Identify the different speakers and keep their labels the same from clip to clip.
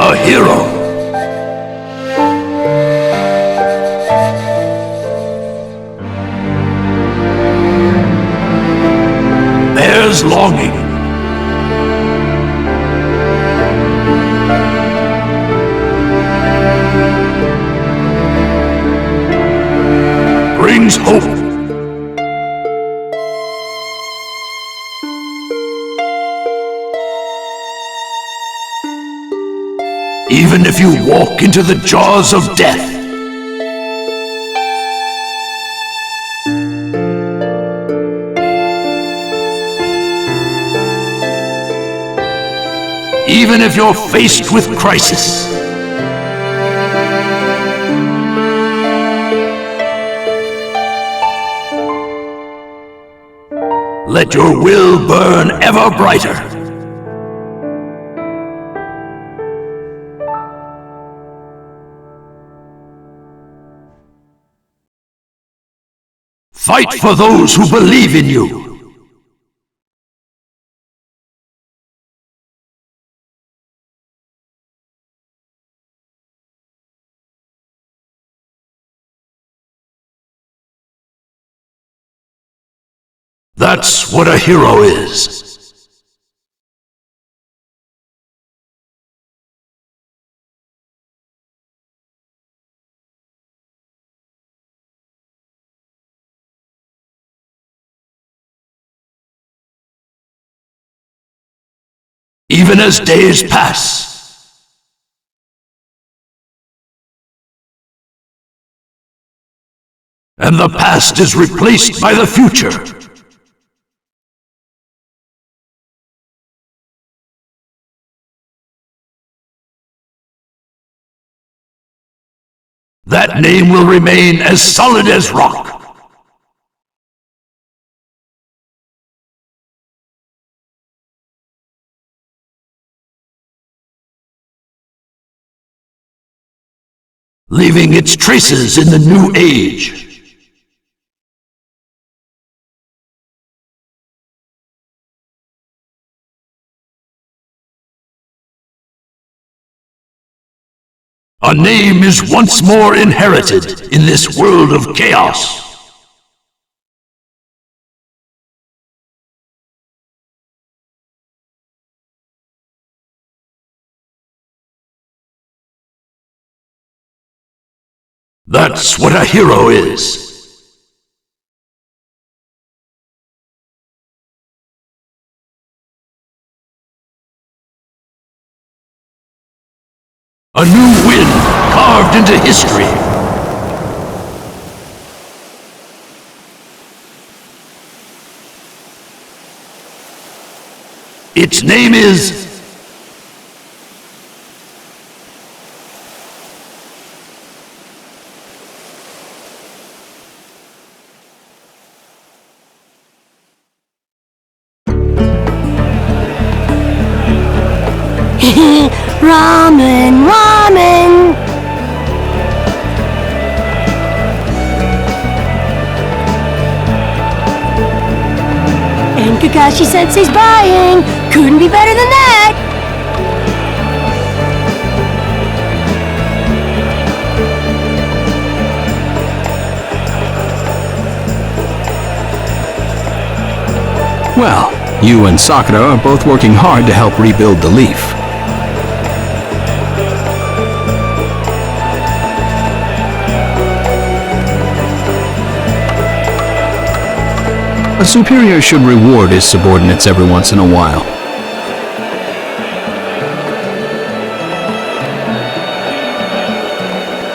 Speaker 1: A hero. Bears longing. Brings hope. Even if you walk into the jaws of death, even if you're faced with crisis, let your will burn ever brighter. Fight for those who believe in you. That's what a hero is. Even as days pass, and the past is replaced by the future, that name will remain as solid as rock. Leaving its traces in the new age. A name is once more inherited in this world of chaos. That's what a hero is. A new wind carved into history. Its name is
Speaker 2: Ramen, ramen! And Kakashi-sensei's buying! Couldn't be better than that!
Speaker 3: Well, you and Sakura are both working hard to help rebuild the leaf. superior should reward his subordinates every once in a while.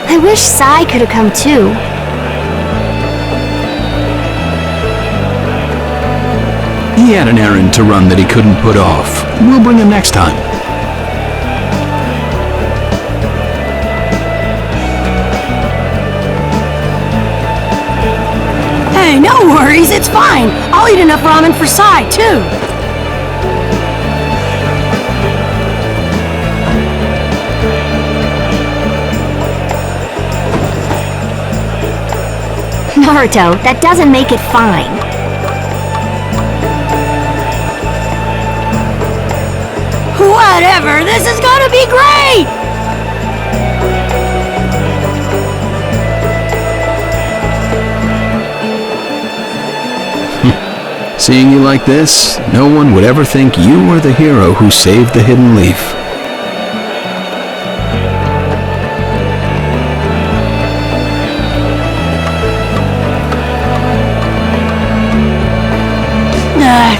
Speaker 2: I wish Sai could have come too.
Speaker 3: He had an errand to run that he couldn't put off. We'll bring him next time.
Speaker 2: Hey, no worries, it's fine. I'll eat enough ramen for Sai, too. Naruto, that doesn't make it fine. Whatever, this is gonna be great!
Speaker 3: Seeing you like this, no one would ever think you were the hero who saved the hidden leaf.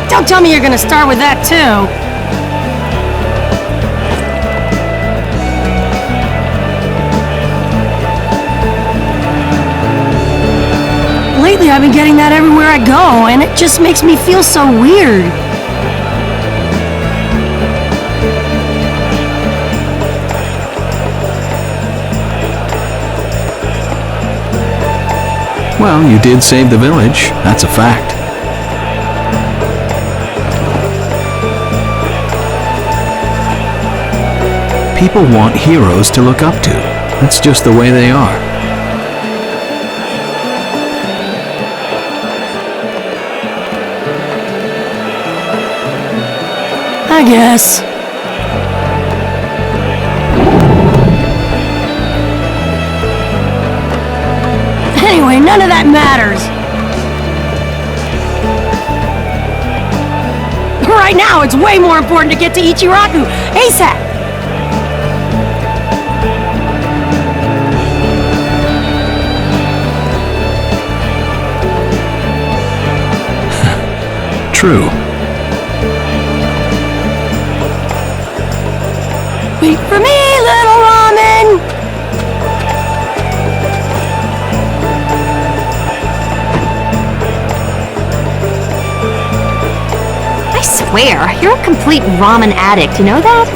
Speaker 2: Don't tell me you're gonna start with that, too. Lately, I've been getting that everywhere I go, and it just makes me feel so weird.
Speaker 3: Well, you did save the village. That's a fact. People want heroes to look up to. That's just the way they are.
Speaker 2: I guess. Anyway, none of that matters. Right now, it's way more important to get to Ichiraku ASAP.
Speaker 3: True.
Speaker 2: Wait for me, little ramen! I swear, you're a complete ramen addict, you know that?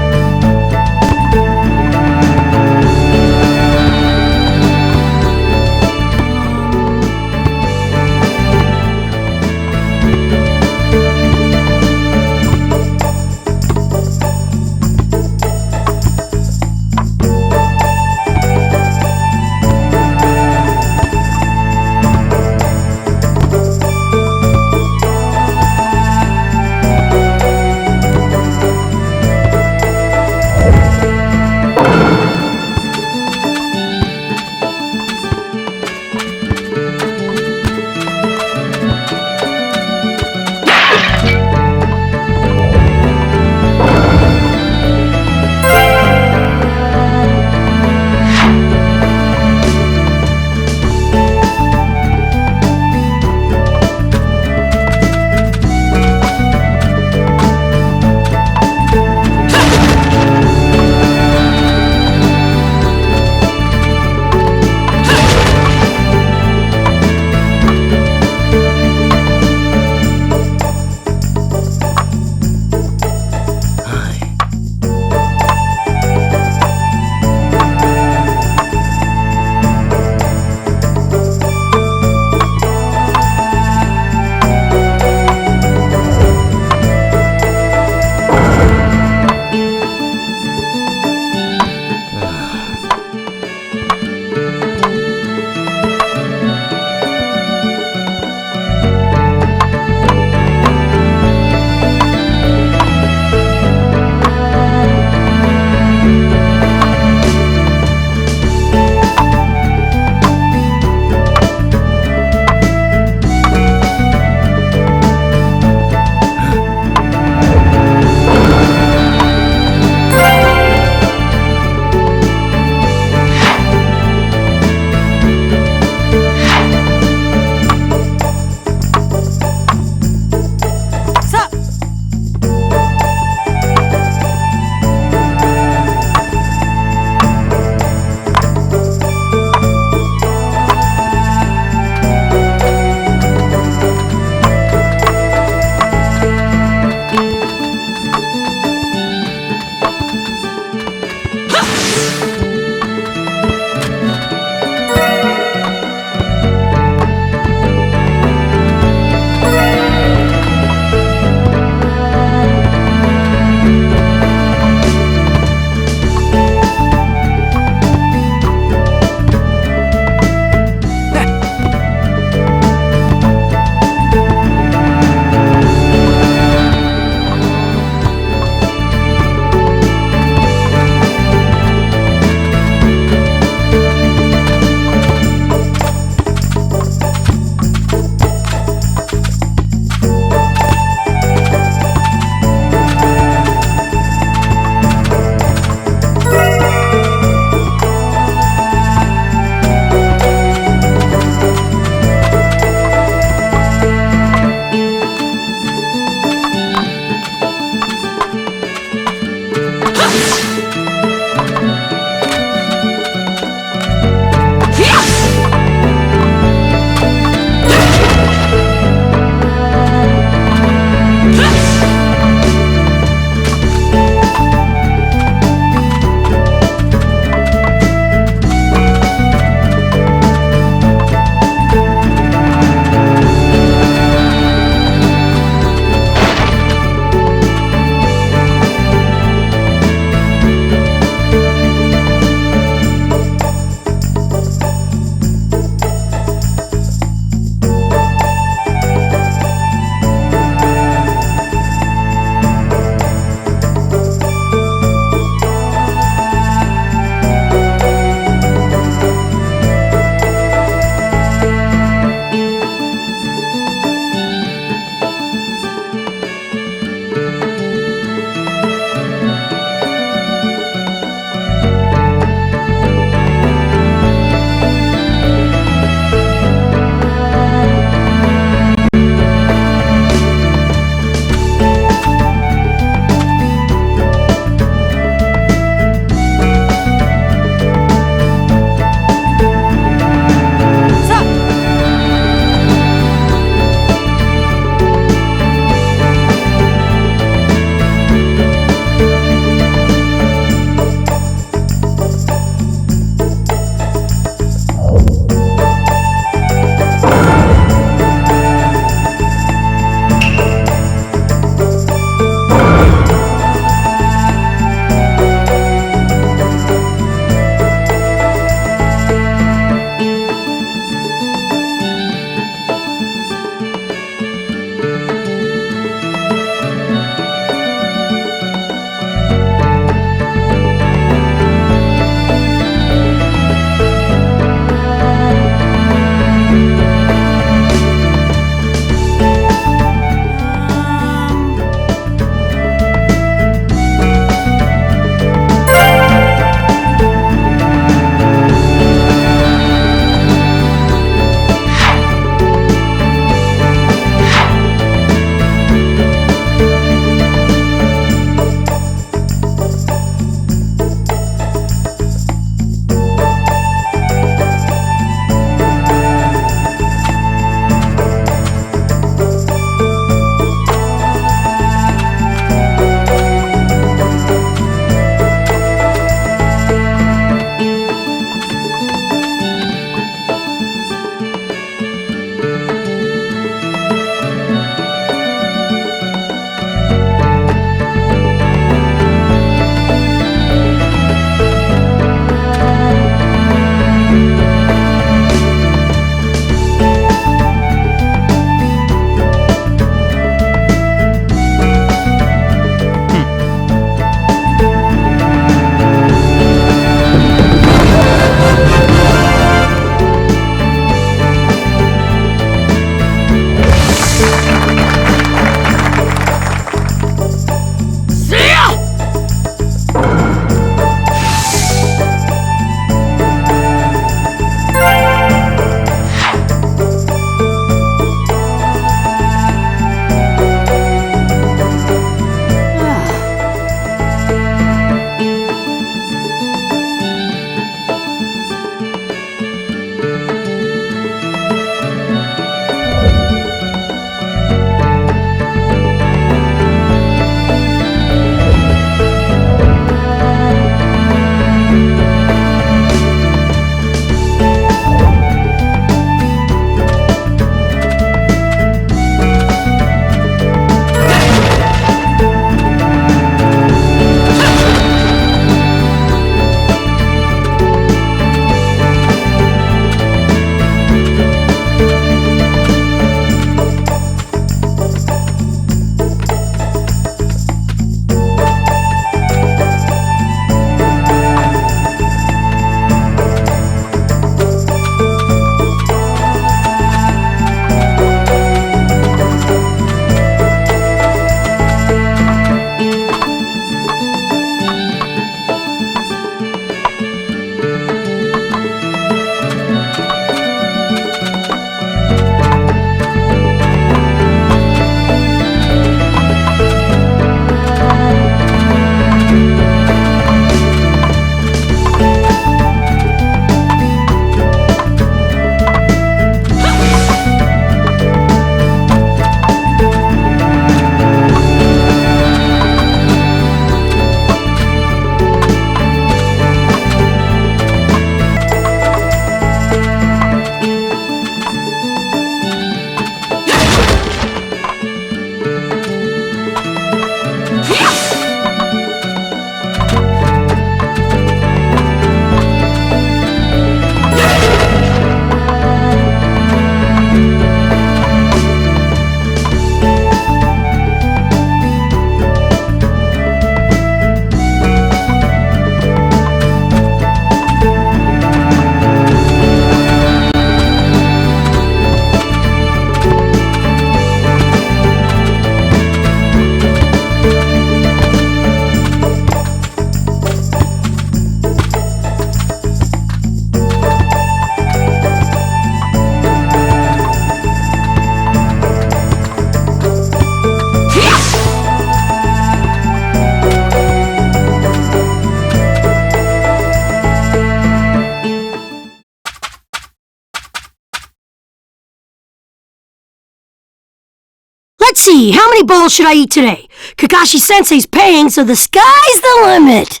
Speaker 2: Let's see, how many bowls should I eat today? Kakashi-sensei's paying, so the sky's the limit!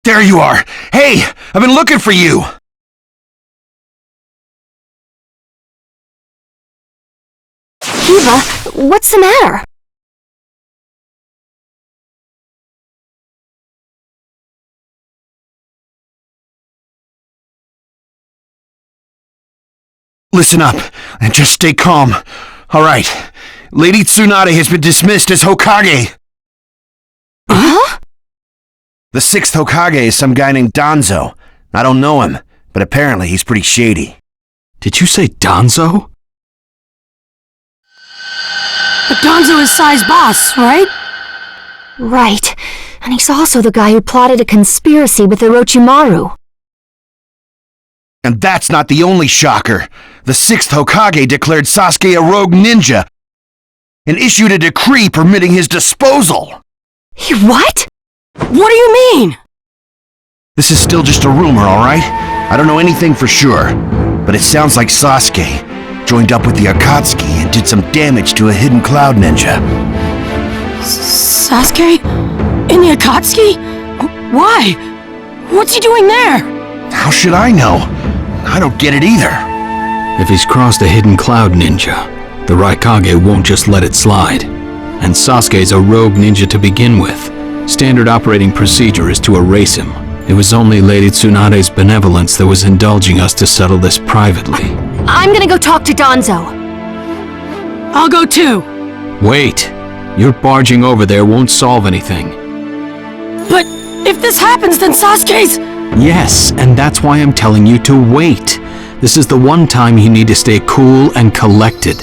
Speaker 4: There you are! Hey! I've been looking for you!
Speaker 5: Kiba, what's the matter?
Speaker 4: Listen up, and just stay calm. Alright, Lady Tsunade has been dismissed as Hokage.
Speaker 2: Huh?
Speaker 4: The 6th Hokage is some guy named Danzo. I don't know him, but apparently he's pretty shady.
Speaker 3: Did you say Danzo?
Speaker 2: But Danzo is Sai's boss, right?
Speaker 5: Right. And he's also the guy who plotted a conspiracy with Orochimaru.
Speaker 4: And that's not the only shocker. The 6th Hokage declared Sasuke a rogue ninja and issued a decree permitting his disposal.
Speaker 5: What?
Speaker 2: What do you mean?
Speaker 4: This is still just a rumor, alright? I don't know anything for sure, but it sounds like Sasuke joined up with the Akatsuki and did some damage to a hidden cloud ninja.
Speaker 2: Sasuke? In the Akatsuki? Why? What's he doing there?
Speaker 4: How should I know? I don't get it either.
Speaker 3: If he's crossed a hidden cloud ninja, the Raikage won't just let it slide. And Sasuke's a rogue ninja to begin with. Standard operating procedure is to erase him. It was only Lady Tsunade's benevolence that was indulging us to settle this privately.
Speaker 5: I'm gonna go talk to Danzo.
Speaker 2: I'll go too.
Speaker 3: Wait! Your barging over there won't solve anything.
Speaker 2: But if this happens, then Sasuke's...
Speaker 3: Yes, and that's why I'm telling you to wait. This is the one time you need to stay cool and collected.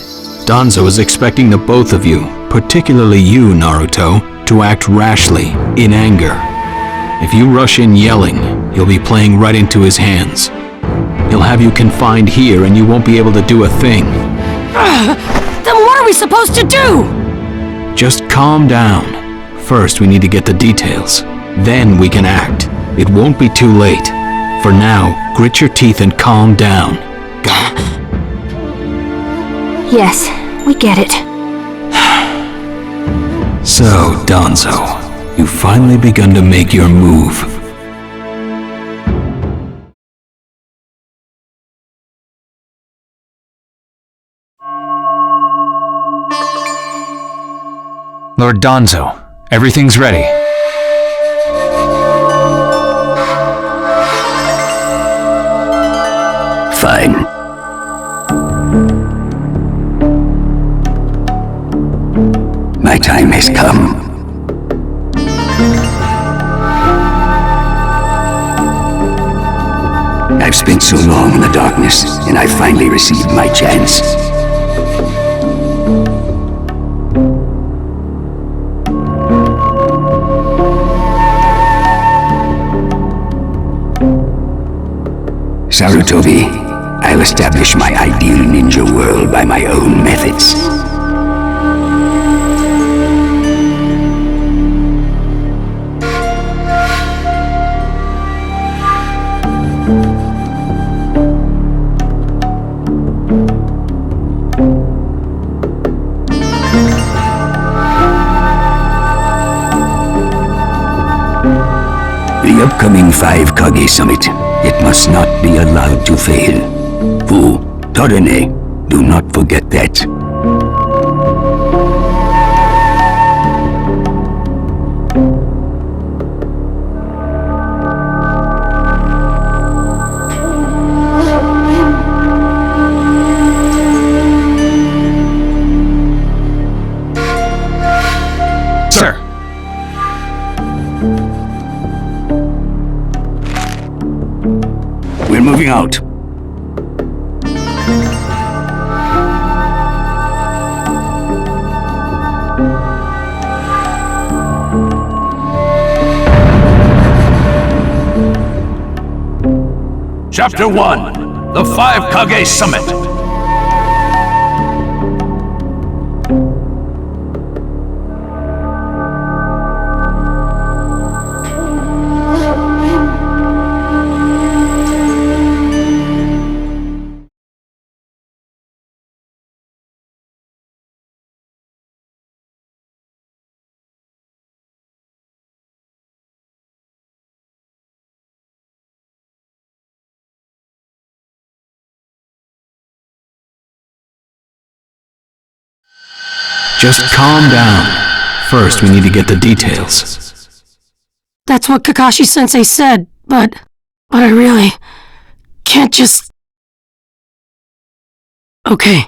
Speaker 3: Danzo is expecting the both of you, particularly you, Naruto, to act rashly, in anger. If you rush in yelling, you'll be playing right into his hands. He'll have you confined here and you won't be able to do a thing.
Speaker 2: Then what are we supposed to do?
Speaker 3: Just calm down. First, we need to get the details. Then we can act. It won't be too late. For now, grit your teeth and calm down. Got it?
Speaker 5: Yes, we get it.
Speaker 3: So, Danzo, you've finally begun to make your move.
Speaker 6: Lord Danzo, everything's ready.
Speaker 1: Fine. My time has come. I've spent so long in the darkness, and I finally received my chance. Sarutobi, I'll establish my ideal ninja world by my own methods. The upcoming 5 Kage Summit. It must not be allowed to fail. Fu, Torene, do not forget that.
Speaker 6: Sir.
Speaker 1: We're moving out.
Speaker 7: Chapter 1, The 5 Kage Summit.
Speaker 3: Just calm down. First, we need to get the details.
Speaker 2: That's what Kakashi-sensei said, but I really can't just... Okay.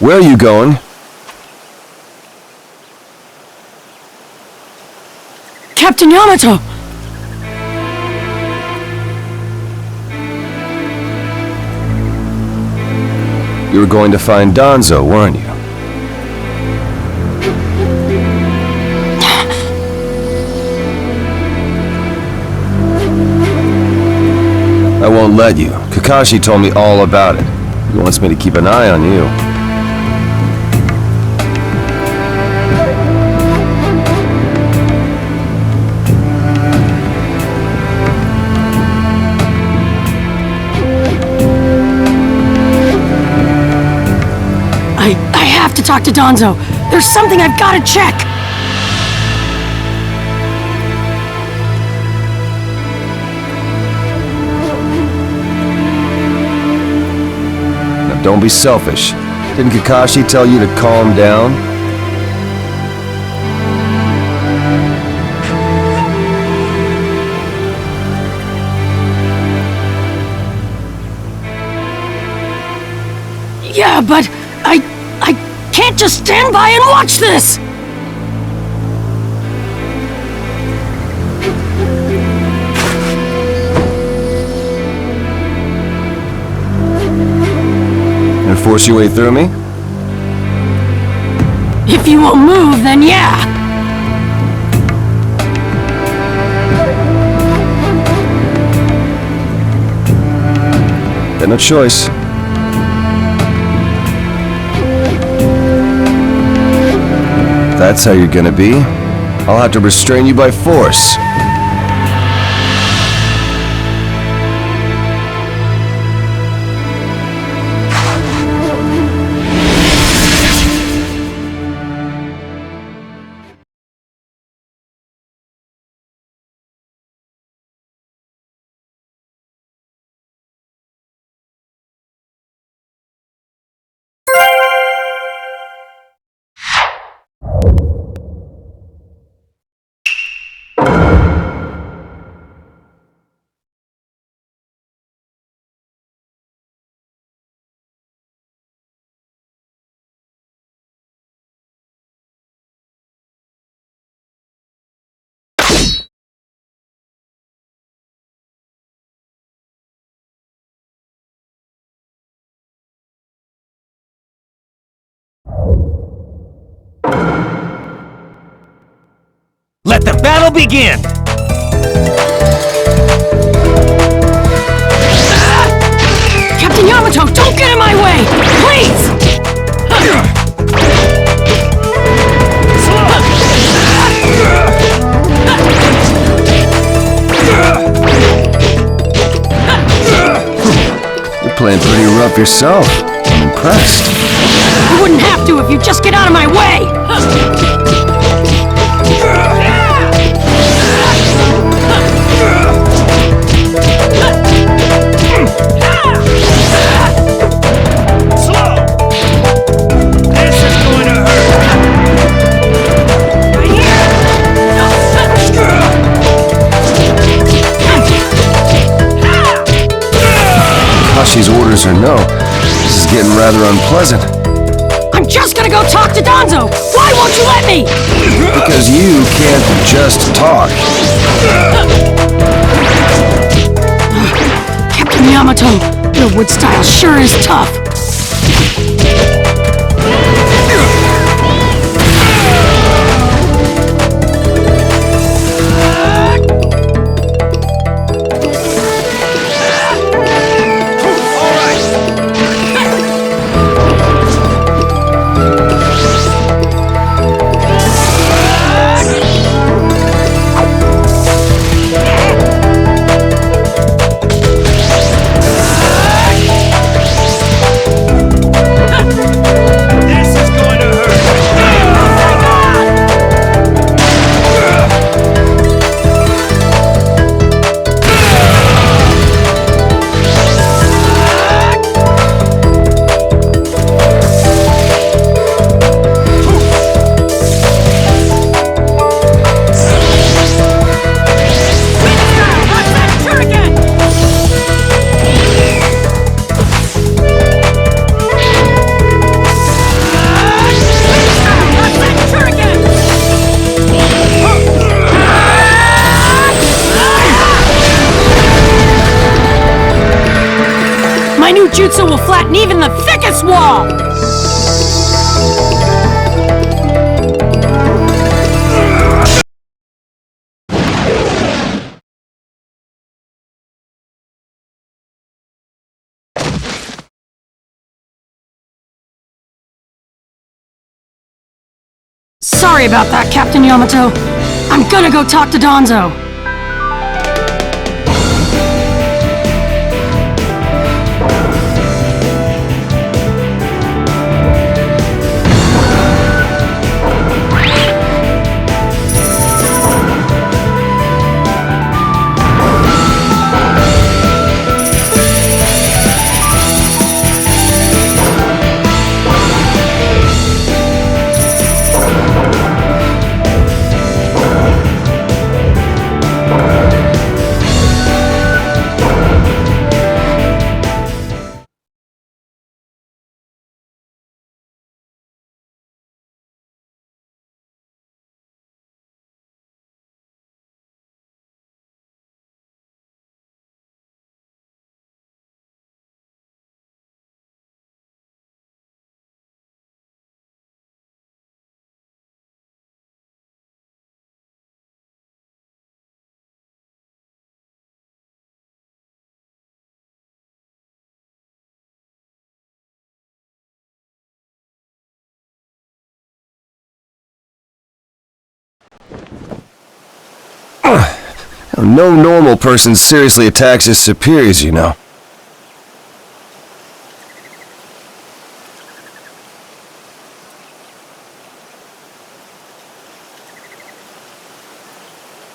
Speaker 8: Where are you going?
Speaker 2: Captain Yamato!
Speaker 8: You were going to find Danzo, weren't you? I won't let you. Kakashi told me all about it. He wants me to keep an eye on you.
Speaker 2: I have to talk to Danzo. There's something I've got to check.
Speaker 8: Now don't be selfish. Didn't Kakashi tell you to calm down?
Speaker 2: Yeah, but I can't just stand by and watch this!
Speaker 8: And force your way through me?
Speaker 2: If you won't move, then yeah!
Speaker 8: Got no choice. If that's how you're gonna be, I'll have to restrain you by force.
Speaker 9: Let the battle begin!
Speaker 2: Captain Yamato, don't get in my way! Please!
Speaker 8: You're playing pretty rough yourself. I'm impressed.
Speaker 2: You wouldn't have to if you just get out of my way!
Speaker 8: Kashi's orders are no. This is getting rather unpleasant.
Speaker 2: I'm just gonna go talk to Danzo! Why won't you let me?
Speaker 8: Because you can't just talk.
Speaker 2: Captain Yamato, your wood style sure is tough. jutsu will flatten even the thickest wall! Sorry about that, Captain Yamato. I'm gonna go talk to Danzo.
Speaker 8: No normal person seriously attacks his superiors, you know.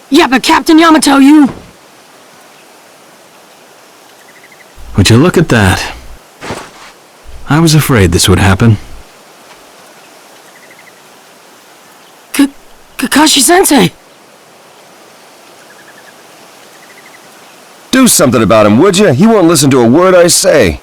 Speaker 2: Yeah, but Captain Yamato, you...
Speaker 3: Would you look at that? I was afraid this would happen.
Speaker 2: Kakashi-sensei!
Speaker 8: Do something about him, would you? He won't listen to a word I say.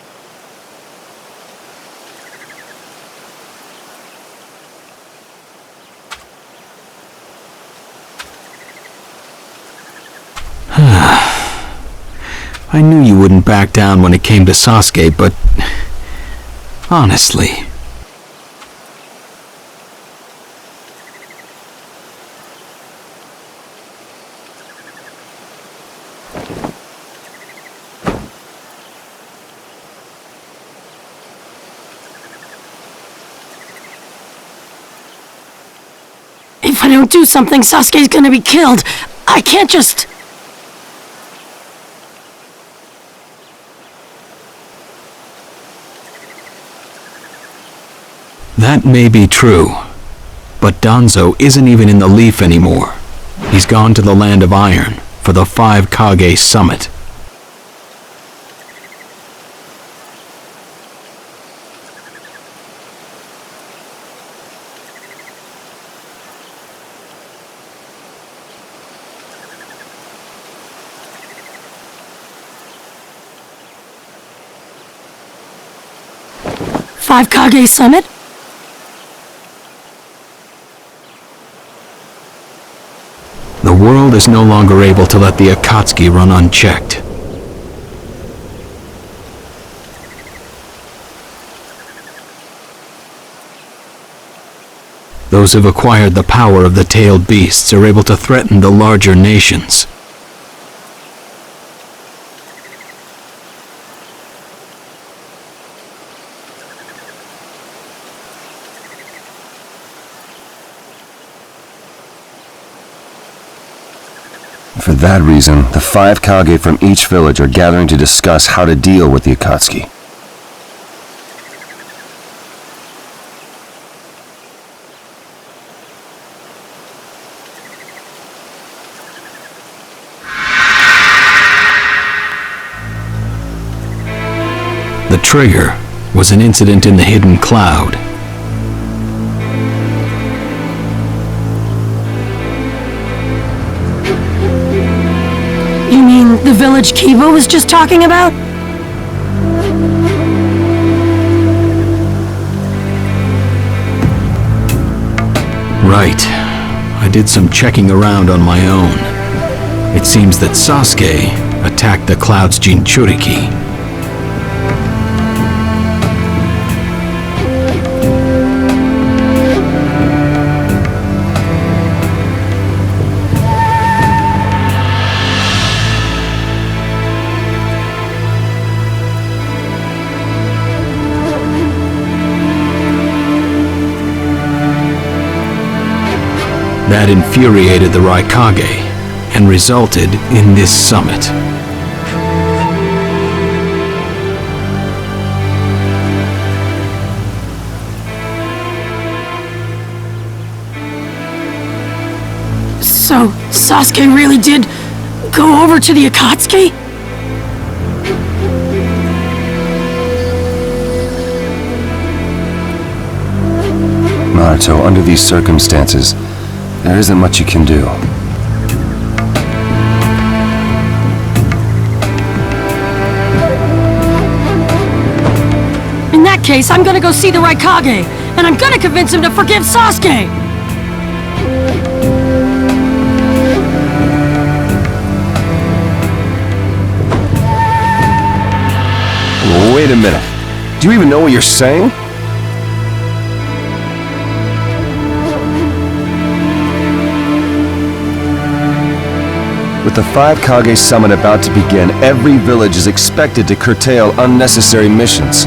Speaker 3: I knew you wouldn't back down when it came to Sasuke, but... honestly...
Speaker 2: If I don't do something, Sasuke's gonna be killed. I can't just...
Speaker 3: That may be true, but Danzo isn't even in the Leaf anymore. He's gone to the Land of Iron for the 5 Kage Summit.
Speaker 2: Five Kage Summit?
Speaker 3: The world is no longer able to let the Akatsuki run unchecked. Those who've acquired the power of the tailed beasts are able to threaten the larger nations.
Speaker 8: For that reason, the 5 Kage from each village are gathering to discuss how to deal with the Akatsuki.
Speaker 3: The trigger was an incident in the hidden cloud.
Speaker 2: You mean the village Kiba was just talking about?
Speaker 3: Right. I did some checking around on my own. It seems that Sasuke attacked the cloud's Jinchuriki. That infuriated the Raikage and resulted in this summit.
Speaker 2: So, Sasuke really did go over to the Akatsuki?
Speaker 8: Naruto, under these circumstances, there isn't much you can do.
Speaker 2: In that case, I'm gonna go see the Raikage, and I'm gonna convince him to forgive Sasuke!
Speaker 8: Wait a minute. Do you even know what you're saying? With the 5 Kage summit about to begin, every village is expected to curtail unnecessary missions.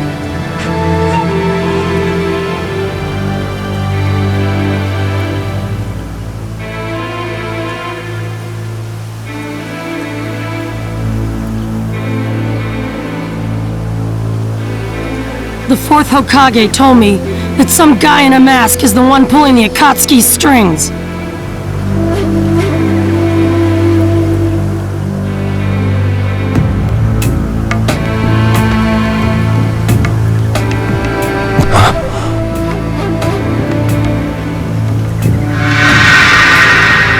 Speaker 2: The 4th Hokage told me that some guy in a mask is the one pulling the Akatsuki's strings.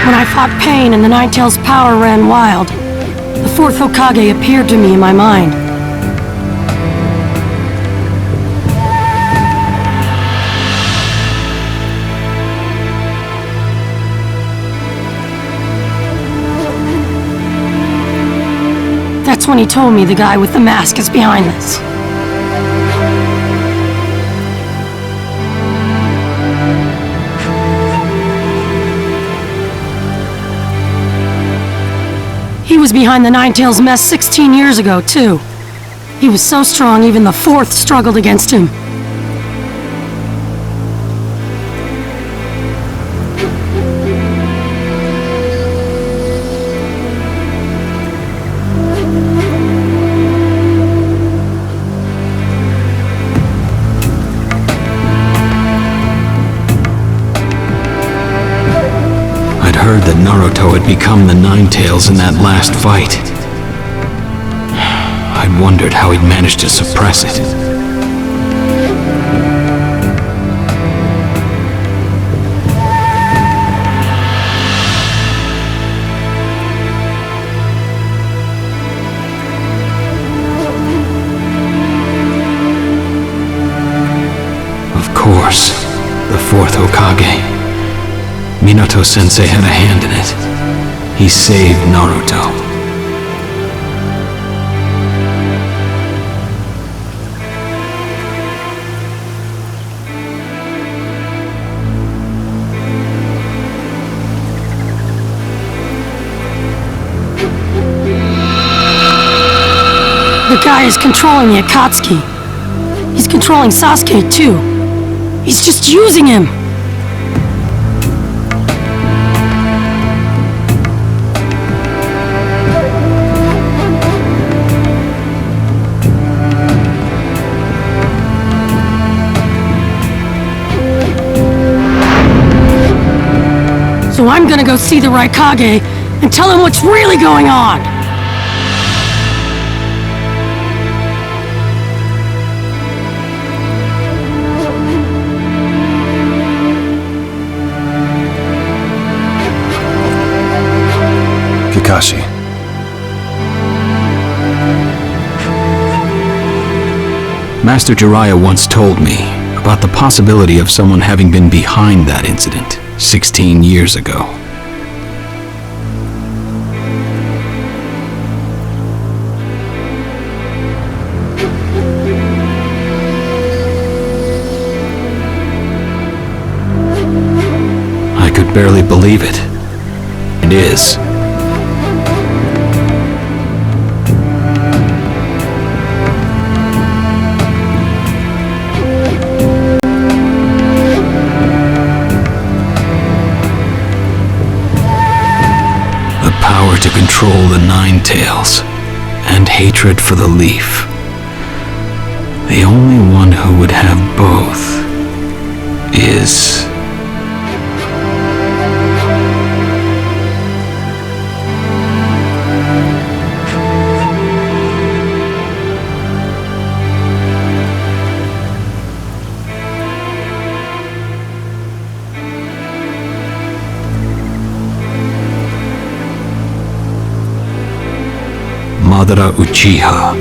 Speaker 2: When I fought Pain and the Nine-Tails' power ran wild, the 4th Hokage appeared to me in my mind. That's when he told me the guy with the mask is behind this. He was behind the Nine-Tails mess 16 years ago, too. He was so strong, even the 4th struggled against him.
Speaker 3: Heard that Naruto had become the Nine-Tails in that last fight. I'd wondered how he'd managed to suppress it. Of course, the 4th Hokage. Minato-sensei had a hand in it. He saved Naruto.
Speaker 2: The guy is controlling the Akatsuki. He's controlling Sasuke, too. He's just using him. So I'm gonna go see the Raikage and tell him what's really going on!
Speaker 8: Kakashi.
Speaker 3: Master Jiraiya once told me about the possibility of someone having been behind that incident 16 years ago. I could barely believe it. It is. power to control the Nine Tails, and hatred for the Leaf. The only one who would have both is... Madara Uchiha.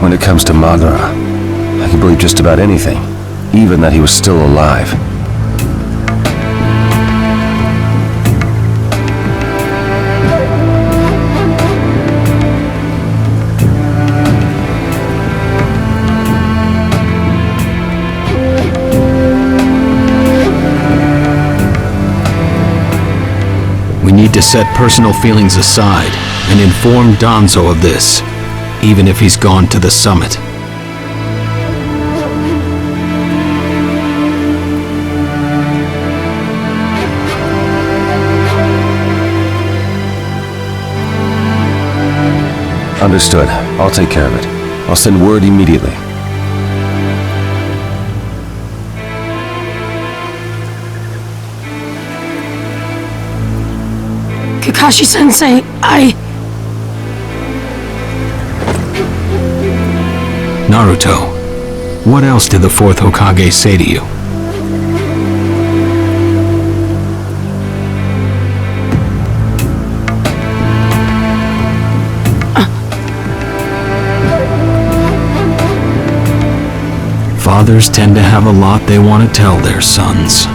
Speaker 8: When it comes to Madara, I can believe just about anything, even that he was still alive.
Speaker 3: We need to set personal feelings aside and inform Danzo of this, even if he's gone to the summit.
Speaker 8: Understood. I'll take care of it. I'll send word immediately.
Speaker 2: Kakashi-sensei,
Speaker 3: Naruto, what else did the fourth Hokage say to you? Fathers tend to have a lot they want to tell their sons.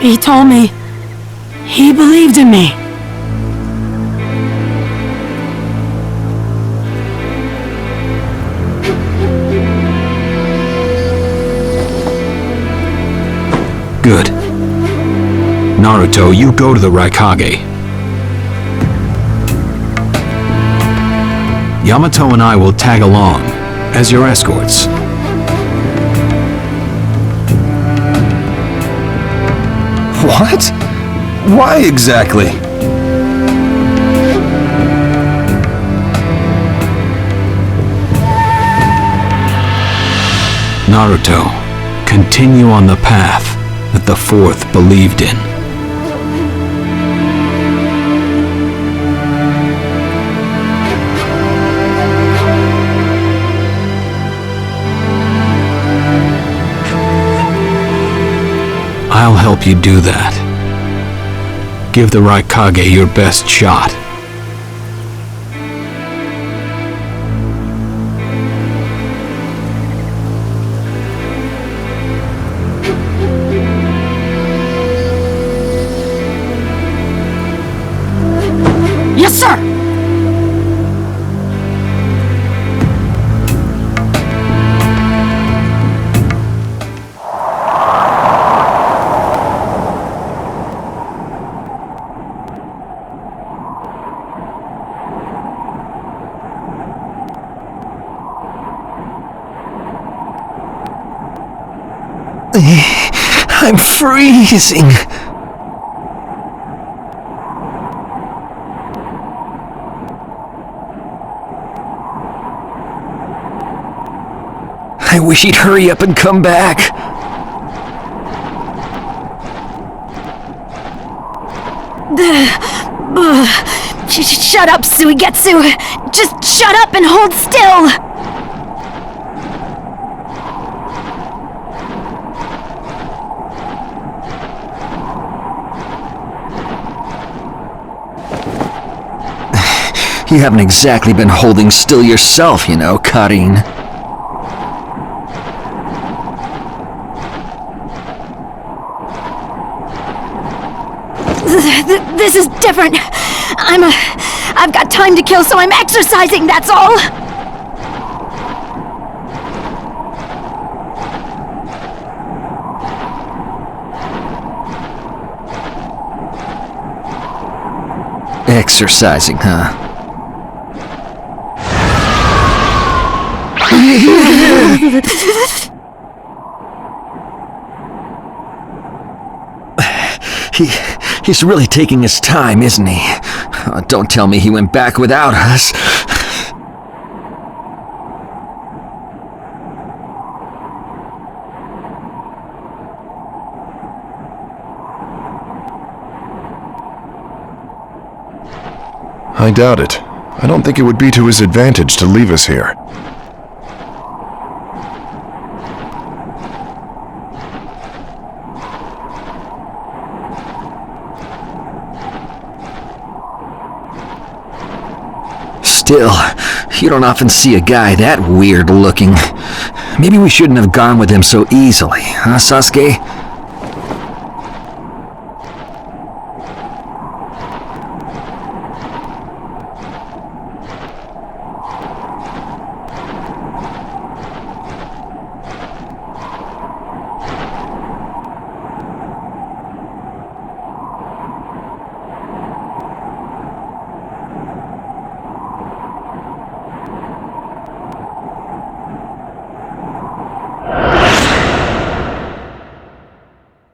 Speaker 2: he told me he believed in me.
Speaker 3: Good. Naruto, you go to the Raikage. Yamato and I will tag along as your escorts.
Speaker 8: What? Why exactly?
Speaker 3: Naruto, continue on the path that the Fourth believed in. I'll help you do that. Give the Raikage your best shot.
Speaker 2: Yes, sir!
Speaker 9: I'm freezing. I wish he'd hurry up and come back.
Speaker 5: Shut up, Suigetsu! Just shut up and hold still!
Speaker 9: You haven't exactly been holding still yourself, you know, Karin.
Speaker 5: This is different. I've got time to kill, so I'm exercising, that's all!
Speaker 9: Exercising, huh? He's really taking his time, isn't he? Oh, don't tell me he went back without us.
Speaker 10: I doubt it. I don't think it would be to his advantage to leave us here.
Speaker 9: Still, you don't often see a guy that weird looking. Maybe we shouldn't have gone with him so easily, huh, Sasuke?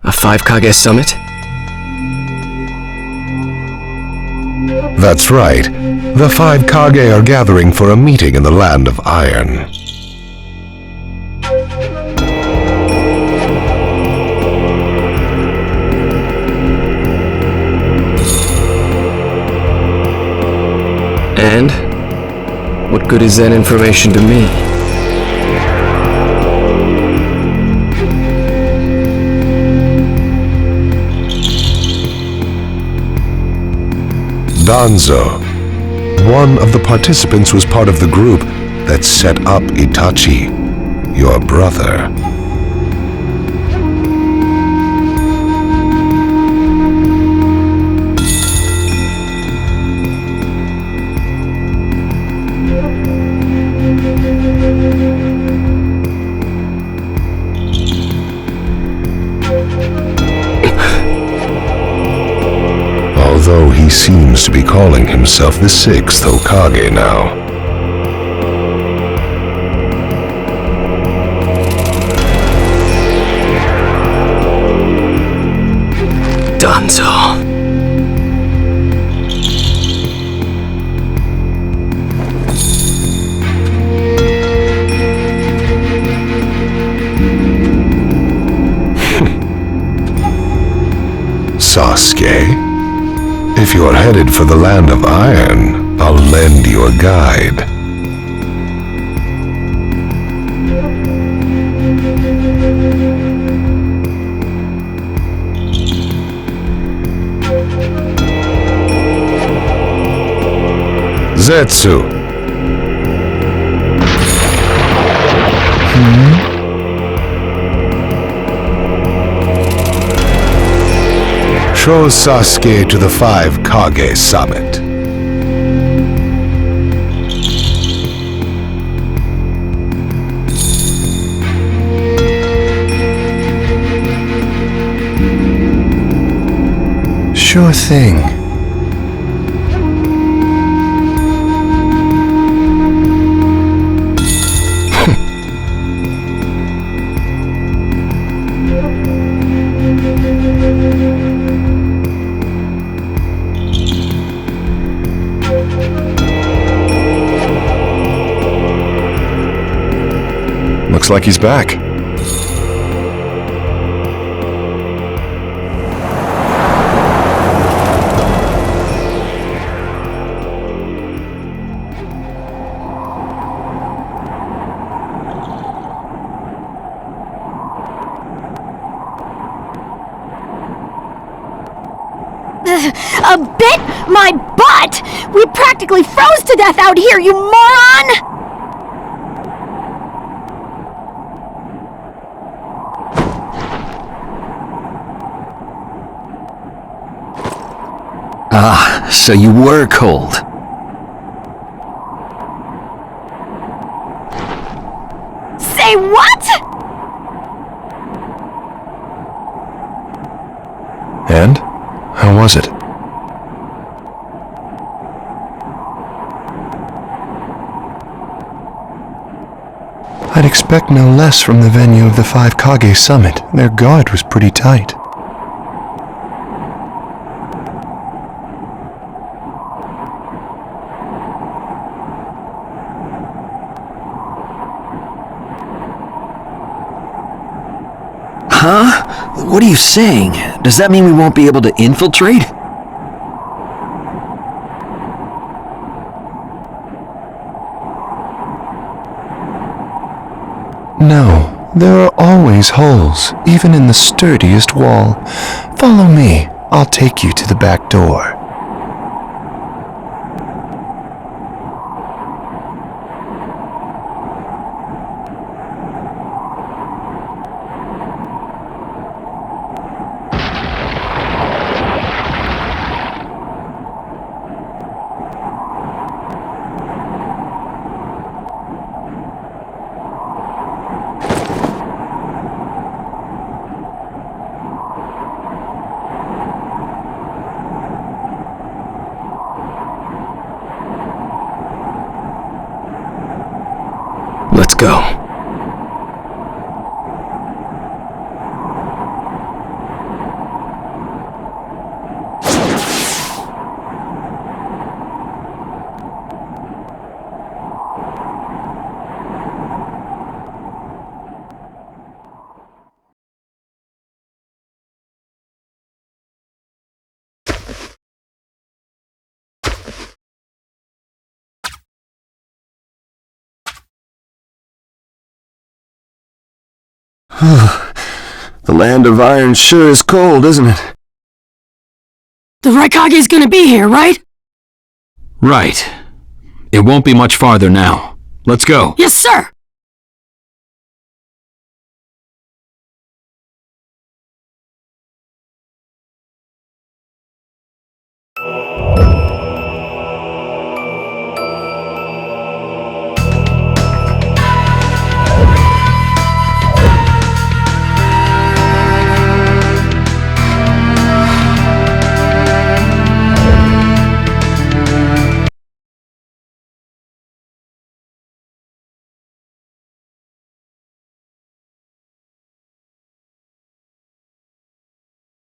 Speaker 11: A 5 Kage summit?
Speaker 12: That's right. The 5 Kage are gathering for a meeting in the Land of Iron.
Speaker 11: And? What good is that information to me?
Speaker 12: Danzo. One of the participants was part of the group that set up Itachi, your brother. Although he seems to be calling himself the 6th Hokage now.
Speaker 11: Danzo.
Speaker 12: Sasuke? If you're headed for the Land of Iron, I'll lend you a guide. Zetsu. Show Sasuke to the 5 Kage summit. Sure thing.
Speaker 10: Looks like he's back.
Speaker 5: A bit? My butt! We practically froze to death out here, you moron!
Speaker 9: Ah, so you were cold.
Speaker 5: Say what?
Speaker 10: And? How was it? I'd expect no less from the venue of the 5 Kage Summit. Their guard was pretty tight.
Speaker 9: Huh? What are you saying? Does that mean we won't be able to infiltrate?
Speaker 10: No, there are always holes, even in the sturdiest wall. Follow me. I'll take you to the back door.
Speaker 11: Let's go.
Speaker 8: The land of iron sure is cold, isn't it?
Speaker 2: The Raikage's gonna be here, right?
Speaker 3: Right. It won't be much farther now. Let's go.
Speaker 2: Yes, sir!